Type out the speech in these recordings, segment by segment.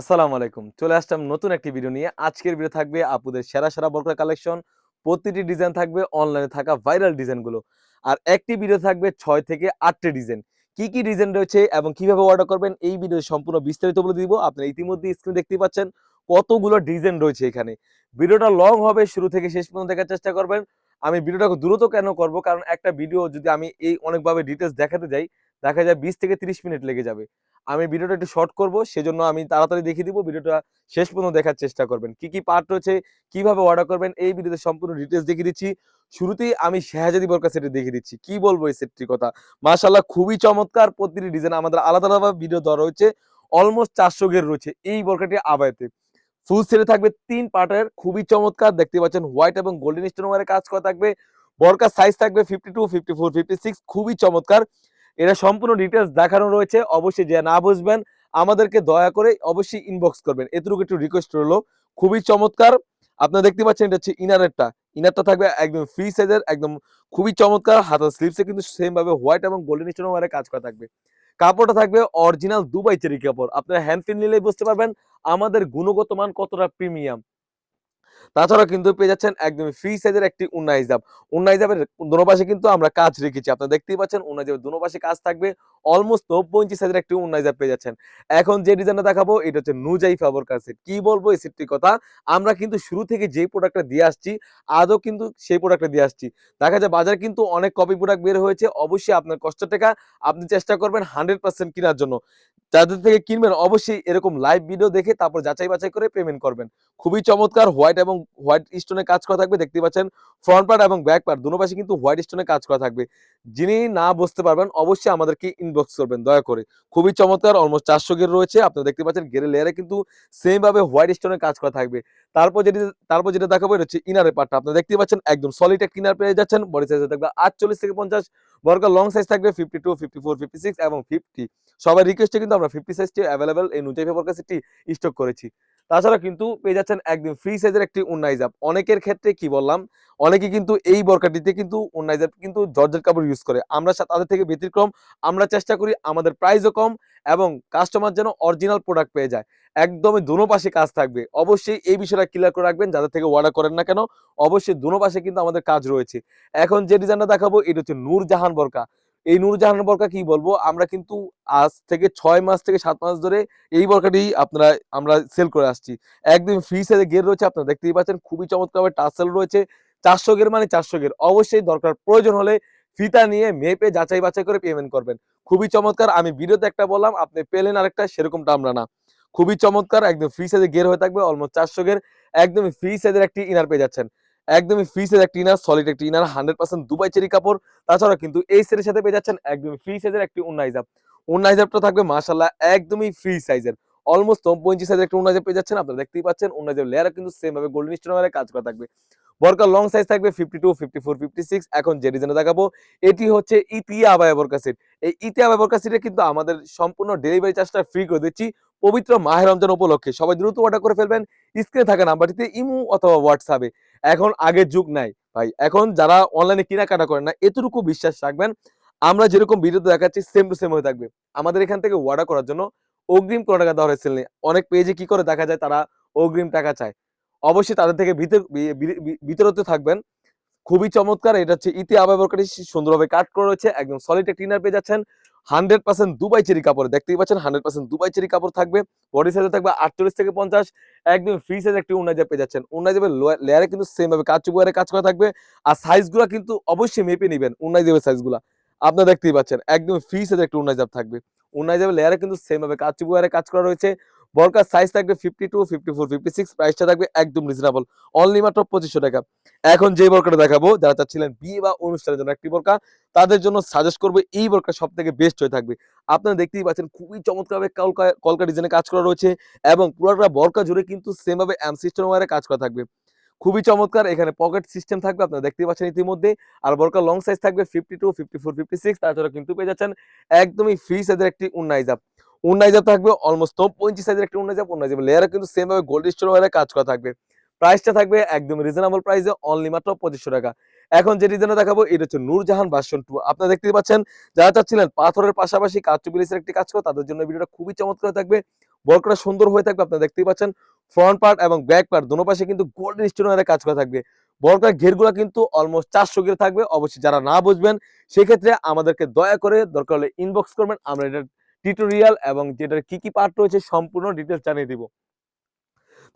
আসসালামু আলাইকুম। চলে আসলাম নতুন একটি ভিডিও নিয়ে। আজকের ভিডিও থাকবে আপুদের সেরা বোরকা কালেকশন। প্রতিটি ডিজাইন থাকবে অনলাইনে থাকা ভাইরাল ডিজাইনগুলো। আর একটি ভিডিও থাকবে ৬ থেকে ৮ টি ডিজাইন। কি ডিজাইন রয়েছে এবং কিভাবে অর্ডার করবেন এই ভিডিওতে সম্পূর্ণ বিস্তারিত বলে দিব। আপনারা ইতিমধ্যেই স্ক্রিনে দেখতেই পাচ্ছেন কতগুলো ডিজাইন রয়েছে এখানে। ভিডিওটা লং হবে, শুরু থেকে শেষ পর্যন্ত দেখার চেষ্টা করবেন। আমি ভিডিওটা দ্রুত কেন করব? কারণ একটা ভিডিও যদি আমি এই অনেকভাবে ডিটেইলস দেখাতে যাই, দেখা যায় ২০ থেকে ৩০ মিনিট লেগে যাবে। আমি ভিডিওটা একটু শর্ট করব, সেজন্য আমি তাড়াতাড়ি দেখিয়ে দিব। ভিডিওটা শেষ পর্যন্ত দেখার চেষ্টা করবেন। কি পার্ট রয়েছে, কিভাবে অর্ডার করবেন এই ভিডিওতে সম্পূর্ণ ডিটেইলস দেখিয়ে দিচ্ছি। শুরুতেই আমি শাহজাদি বোরকা সেটটি দেখিয়ে দিচ্ছি। কি বলবো এই সেটটির কথা। মাশাআল্লাহ খুবই চমৎকার। প্রতিটি ডিজাইন আমাদের আলাদা ভিডিও দেওয়া রয়েছে। অলমোস্ট ৪০০ গের রয়েছে এই বোরকাটি আবায়াতে। ফুল সেটে থাকবে ৩ পার্টের, খুবই চমৎকার। দেখতে পাচ্ছেন হোয়াইট এবং গোল্ডেন স্টোন ওয়ারে কাজ করা থাকবে। বোরকার সাইজ থাকবে 52, 54, 56, খুবই চমৎকার। এটা সম্পূর্ণ ডিটেইলস দেখানো রয়েছে। অবশ্যই যে না বুঝবেন আমাদেরকে দয়া করে অবশ্যই ইনবক্স করবেন। এতটুকু একটু রিকোয়েস্ট রইলো। খুবই চমৎকার। আপনারা দেখতে পাচ্ছেন এটা হচ্ছে ইনারেরটা। ইনারটা থাকবে একদম ফ্রি সাইজের, একদম খুবই চমৎকার। হাতার স্লিভসে কিন্তু সেম ভাবে হোয়াইট এবং গোল্ডেন স্টোন ওয়ারে কাজ করা থাকবে। কাপড়টা থাকবে অরিজিনাল দুবাই চেরি কাপড়। আপনারা হ্যান্ড ফিল নিলেই বুঝতে পারবেন আমাদের গুণগত মান কতটা প্রিমিয়াম। তাছাড়াও কিন্তু পেয়ে যাচ্ছেন একদমই ফ্রি সাইজের একটি উন্না হিজাব। উন্না হিজাবের দোনো পাশে কিন্তু আমরা কাজ রেখেছি। আপনারা দেখতেই পাচ্ছেন উন্না হিজাবের দোনো পাশে কাজ থাকবে। অলমোস্ট ৯০ ইঞ্চি সাইজের একটি উন্না হিজাব পেয়ে যাচ্ছেন। এখন যে ডিজাইনটা দেখাবো এটা হচ্ছে নুজাইফা বোরকা সেট। কি বলবো এই সেটটির কথা? আমরা কিন্তু শুরু থেকে যেই প্রোডাক্টটা দিয়ে আসছি, আজও কিন্তু সেই প্রোডাক্টটা দিয়ে আসছি। দেখা যায় বাজারে কিন্তু অনেক কপি প্রোডাক্ট বের হয়েছে। অবশ্যই আপনার কষ্টের টাকা আপনি চেষ্টা করবেন 100% কিনার জন্য। যাদের থেকে কিনবেন অবশ্যই এরকম লাইভ ভিডিও দেখে তারপর যাচাই বাছাই করে পেমেন্ট করবেন। খুবই চমৎকার হোয়াইট এবং হোয়াইট স্টোনে কাজ করা থাকবে। দেখতেই পাচ্ছেন ফ্রন্ট পার্ট এবং ব্যাক পার্ট দুনো পাশে কিন্তু হোয়াইট স্টোনে কাজ করা থাকবে। যিনি না বুঝতে পারবেন অবশ্যই আমাদেরকে ইনবক্স করবেন দয়া করে। খুবই চমৎকার, অলমোস্ট ৪০০ গের রয়েছে। আপনারা দেখতে পাচ্ছেন গেরের লেয়ারে কিন্তু সেম ভাবে হোয়াইট স্টোনে কাজ করা থাকবে। তারপর যেটি তারপর যেটা দেখাবো এটা হচ্ছে ইনারের পার্টটা। আপনারা দেখতেই পাচ্ছেন একদম সলিড একটা ইনার পেয়ে যাচ্ছেন। বডি সাইজ থাকবে ৪৮ থেকে ৫০, বর্গার লং সাইজ থাকবে 52, 54, 56 এবং 50। সবার রিকোয়েস্টে কিন্তু আমরা 50 সাইজটি অ্যাভেলেবল এই নুজাইফা বোরকা সেটটি স্টক করেছি। তাছাড়া কিন্তু পেয়ে যাচ্ছেন একদম ফ্রি সাইজের একটি ওন্না হিজাব। অনেকের ক্ষেত্রে কি বললাম, অনেকে কিন্তু এই বোরকাটিতে কিন্তু ওন্না হিজাব কিন্তু জর্জেট কাপড় ইউজ করে। আমরা তাদের থেকে ব্যতিক্রম। আমরা চেষ্টা করি আমাদের প্রাইসও কম এবং কাস্টমার যেন অরিজিনাল প্রোডাক্ট পেয়ে যায়। একদমই দোনো পাশে কাজ থাকবে। অবশ্যই এই বিষয়টা ক্লিয়ার করে রাখবেন যাদের থেকে অর্ডার করেন না কেন। অবশ্যই দোনো পাশে কিন্তু আমাদের কাজ রয়েছে। এখন যে ডিজাইনটা দেখাবো এটা হচ্ছে নূরজাহান বোরকা। এই নূরজাহান বোরকা কি বলবো, আমরা কিন্তু আজ থেকে ৬ মাস থেকে ৭ মাস ধরে এই বোরকাটি আমরা সেল করে আসছি। একদম ফ্রি সাইজে গের রয়েছে, আপনারা দেখতেই পাচ্ছেন খুবই চমৎকারভাবে টাসেল রয়েছে। ৪০০ গের মানে ৪০০ গের। অবশ্যই দরকার প্রয়োজন হলে ফিতা নিয়ে মেপে যাচাই বাছাই করে পেমেন্ট করবেন। খুবই চমৎকার। আমি ভিডিওতে একটা বললাম, আপনি পেলেন আরেকটা, সেরকমটা আমরা না। খুবই চমৎকার, একদম ফ্রি সাইজে গের হয়ে থাকবে অলমোস্ট ৪০০ গের। একদমই ফ্রি সাইজের একটি ইনার পেয়ে যাচ্ছেন। একদমই ফ্রি সাইজের একটি ইনার, সলিড একটি ইনার, 100% দুবাই চেরি কাপড়। তাছাড়া কিন্তু এই সেটের সাথে পেয়ে যাচ্ছেন একদমই ফ্রি সাইজের একটি ওন্না হিজাব। ওন্না হিজাবটা থাকবে মাশাআল্লাহ একদমই ফ্রি সাইজের। অলমোস্ট ৯০ ইঞ্চি সাইজের একটা ওন্না হিজাব পেয়ে যাচ্ছেন। আপনারা দেখতেই পাচ্ছেন ওন্না হিজাবের লেয়ারও কিন্তু সেম ভাবে গোল্ডেন স্টোন ওয়ারে কাজ করা থাকবে। বোরকার লং সাইজ থাকবে 52, 54, 56। এখন যে ডিজাইনটা দেখাবো এটি হচ্ছে ইতিয়া আবায়া বোরকা সেট। এই ইতিয়া আবায়া বোরকা সেটে কিন্তু আমাদের সম্পূর্ণ ডেলিভারি চার্জটা ফ্রি করে দিচ্ছি পবিত্র মাহে রমজান উপলক্ষে। সবাই দ্রুত অর্ডার করে ফেলবেন। স্ক্রিনে থাকা নাম্বারটিতে ইমো অথবা হোয়াটসঅ্যাপে। এখন আগের যুগ নাই ভাই। এখন যারা অনলাইনে কেনাকাটা করেন না, এতটুকু বিশ্বাস রাখবেন আমরা যেরকম ভিডিওতে দেখাচ্ছি সেম টু সেম হয়ে থাকবে। আমাদের এখান থেকে অর্ডার করার জন্য অগ্রিম কোনো টাকা দেওয়ার হয়েছিল না। অনেক পেজে কি করে দেখা যায় তারা অগ্রিম টাকা চায়। অবশ্যই তাদের থেকে বিরত থাকবেন। খুবই চমৎকার। এটা হচ্ছে ইতি আবায়া বোরকাটি সুন্দরভাবে কাট করা রয়েছে। একদম সলিড একটা ইনার পেয়ে যাচ্ছেন। 100% দুবাই চেরি কাপড়। দেখতেই পাচ্ছেন 100% দুবাই চেরি কাপড় থাকবে। বডি সাইজে থাকবে ৪৮ থেকে ৫০। একদম ফ্রি সাইজ একটি ওন্না হিজাব পেয়ে যাচ্ছেন। ওন্না হিজাবের লেয়ারে কিন্তু সেম ভাবে কারচুপি ওয়ারে কাজ করা থাকবে। আর সাইজগুলা কিন্তু অবশ্যই মেপে নিবেন ওন্না হিজাবের সাইজগুলা। আপনারা দেখতেই পাচ্ছেন একদম ফ্রি সাইজের একটা ওন্না হিজাব থাকবে। ওন্না হিজাবের লেয়ারে কিন্তু সেম ভাবে কারচুপি ওয়ারে কাজ করা রয়েছে। বোরকার সাইজ থাকবে 52, 54, 56। প্রাইসটা থাকবে একদম রিজনেবল। অনলি মাত্র ৳২৫০০। এখন যে বোরকাটা দেখাবো যারা চাচ্ছিলেন বিয়ে বা অনুষ্ঠানের জন্য একটি বোরকা, তাদের জন্য সাজেস্ট করব এই বোরকা সবথেকে বেস্ট হয়ে থাকবে। আপনারা দেখতেই পাচ্ছেন খুবই চমৎকারভাবে কলকা ডিজাইনে কাজ করা রয়েছে এবং পুরোটা বোরকা জুড়ে কিন্তু সেম ভাবে এমসি স্টোন ওয়্যারে কাজ করা থাকবে। খুবই চমৎকার। এখানে পকেট সিস্টেম থাকবে, আপনারা দেখতেই পাচ্ছেন ইতিমধ্যে। আর বোরকার লং সাইজ থাকবে 52, 54, 56। তাছাড়া কিন্তু পেয়ে যাচ্ছেন একদমই ফ্রি সাইজের একটি ওন্না হিজাব। ওন্না হিজাব থাকবে অলমোস্ট ৯০ ইঞ্চি সাইজের একটি ওন্না হিজাব। ওন্না হিজাবের লেয়ারে কিন্তু সেম ভাবে গোল্ড স্টোন ওয়্যারে কাজ করা থাকবে। প্রাইসটা থাকবে একদম রিজনেবল প্রাইসে অনলি মাত্র ৳২৫০০। এখন যে ডিজাইনটা দেখাবো এটা হচ্ছে নূরজাহান ভার্সন 2। আপনারা দেখতেই পাচ্ছেন যারা চাচ্ছিলেন পাথরের পাশাপাশি কারচুপি লেসের একটি কাজ করা, তাদের জন্য ভিডিওটা খুবই চমৎকার থাকবে। বরকটা সুন্দর হয়ে থাকবে। আপনারা দেখতেই পাচ্ছেন ফ্রন্ট পার্ট এবং ব্যাক পার্ট দোনো পাশে কিন্তু গোল্ডেন স্টোনের কাজ করা থাকবে। বরকার ঘেরগুলা কিন্তু অলমোস্ট 400 ঘের থাকবে। অবশ্যই যারা না বুঝবেন সেক্ষেত্রে আমাদেরকে দয়া করে দরকার হলে ইনবক্স করবেন। আমরা এটার টিউটোরিয়াল এবং যেটার কি পার্ট রয়েছে সম্পূর্ণ ডিটেইলস জানিয়ে দিব।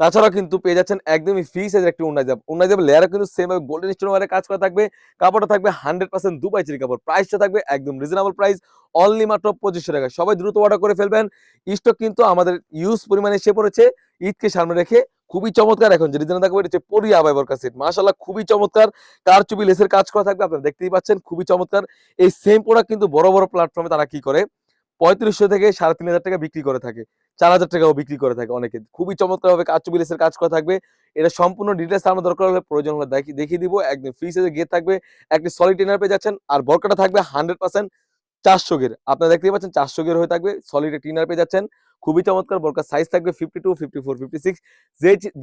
তাছাড়াও কিন্তু পেয়ে যাচ্ছেন একদমই ফ্রি সাইজের একটি ওন্নাইজাব। ওন্নাইজাবের লেয়ারও কিন্তু সেম ভাবে গোল্ডেন স্টোন ওয়ারে কাজ করা থাকবে। কাপড়টা থাকবে 100% দুবাই চেরি কাপড়। প্রাইসটা থাকবে একদম রিজনেবল প্রাইস, অনলি মাত্র 2500 টাকা। সবাই দ্রুত অর্ডার করে ফেলবেন। স্টক কিন্তু আমাদের ইউজ পরিমাণে এসে পড়েছে। ঈদকে সামনে রেখে খুবই চমৎকার এখন যে ডিজাইন দেখাবো এটা হচ্ছে পরি আবাই বরকা সেট। মাশাআল্লাহ খুবই চমৎকার। কারচুপি লেসের কাজ করা থাকবে। আপনারা দেখতেই পাচ্ছেন খুবই চমৎকার। এই সেম প্রোডাক্ট কিন্তু বড়, বড় প্ল্যাটফর্মে তারা কি করে ৩৫০০ থেকে ৩৫০০ টাকা বিক্রি করে থাকে। ৪,০০০ টাকাও বিক্রি করে থাকে অনেকে। খুবই চমৎকারভাবে কারচুপি লেসের কাজ করা থাকবে। এটা সম্পূর্ণ ডিটেইলস আমার দরকার হলে প্রয়োজন হলে দেখিয়ে দিব। একদম ফ্রি সাইজের গের থাকবে। একটি সলিড ইনার পেয়ে যাচ্ছেন। আর বরকাটা থাকবে 100% ৪০০ গের। আপনারা দেখতেই পাচ্ছেন ৪০০ গের হয়ে থাকবে। সলিড একটি ইনার পেয়ে যাচ্ছেন। খুবই চমৎকার। বরকার সাইজ থাকবে 52, 54, 56।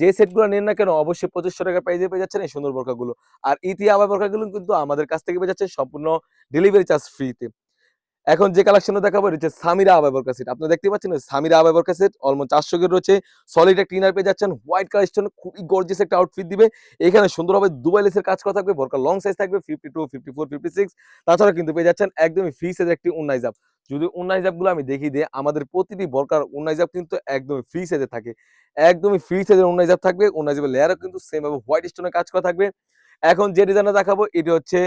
যে সেটগুলো নেন না কেন অবশ্যই ২৫০০ টাকার প্রাইজে পেয়ে যাচ্ছেন এই সুন্দর বোরকাগুলো। আর ইতি আবাই বোরকাগুলো কিন্তু আমাদের কাছ থেকে পেয়ে যাচ্ছেন সম্পূর্ণ ডেলিভারি চার্জ ফ্রিতে। এখন যে কালেকশনটা দেখাবো এটা হচ্ছে সামিরা আবাই বরকা সেট। আপনারা দেখতেই পাচ্ছেন সামিরা আবাই বরকা সেট অলমোস্ট ৪০০ গের রয়েছে। সলিড একটা ইনার পেয়ে যাচ্ছেন। হোয়াইট কালার স্টোন খুবই গর্জিয়াস একটা আউটফিট দিবে। এখানে সুন্দরভাবে দুবাই লেসের কাজ করা থাকবে। বরকা লং সাইজ থাকবে 52, 54, 56। তাছাড়া কিন্তু পেয়ে যাচ্ছেন একদমই ফ্রি সাইজের একটি ওন্না হিজাব। যদি ওন্না হিজাবগুলো আমি দেখিয়ে দিই, আমাদের প্রতিটি বরকার ওন্না হিজাব কিন্তু একদমই ফ্রি সাইজে থাকে। একদমই ফ্রি সাইজের ওন্না হিজাব থাকবে। ওন্না হিজাবের লেয়ারও কিন্তু সেম ভাবে হোয়াইট স্টোনের কাজ করা থাকবে। এখন যে ডিজাইনটা দেখাবো এটা হচ্ছে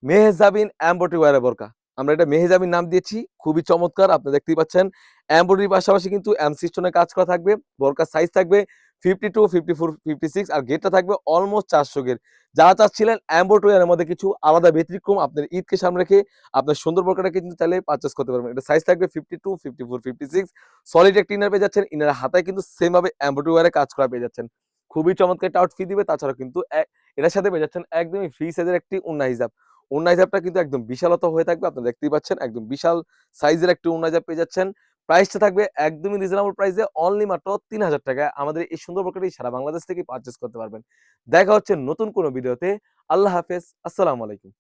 মেহজাবিন এমব্রয়ডারি ওয়্যার বরকা। আমরা এটা মেহজাবিন নাম দিয়েছি। খুবই চমৎকার। আপনারা দেখতেই পাচ্ছেন। এমব্রয়ডারির পাশাপাশি কিন্তু এমসি স্টোনের কাজ করা থাকবে। বরকার সাইজ থাকবে 52, 54, 56 আর গেরটা থাকবে অলমোস্ট ৪০০ গের। যারা চাচ্ছিলেন এমব্রয়ডারি ওয়্যারের মধ্যে কিছু আলাদা ব্যতিক্রম আপনার ঈদকে সামনে রেখে আপনার সুন্দর বরকাটা কিন্তু চাইলে পারচেজ করতে পারবেন। এটা সাইজ থাকবে 52, 54, 56। সলিড একটা ইনার পেয়ে যাচ্ছেন। ইনারের হাতায় কিন্তু সেম ভাবে এমব্রয়ডারি ওয়্যারে কাজ করা পেয়ে যাচ্ছেন। খুবই চমৎকার একটা আউটফিট দিবে। তাছাড়াও কিন্তু এটার সাথে পেয়ে যাচ্ছেন একদমই ফ্রি সাইজের একটি ওন্না হিজাব। ওন্না হিজাবটা কিন্তু একদম বিশালতা হয়ে থাকবে। আপনারা দেখতেই পাচ্ছেন একদম বিশাল সাইজের একটি ওন্না হিজাব পেয়ে যাচ্ছেন। প্রাইসটা থাকবে একদমই রিজনেবল প্রাইসে অনলি মাত্র ৩,০০০ টাকায়। আমাদের এই সুন্দর প্রোডাক্টটি সারা বাংলাদেশ থেকে পারচেজ করতে পারবেন। দেখা হচ্ছে নতুন কোনো ভিডিওতে। আল্লাহ হাফেজ। আসসালামু আলাইকুম।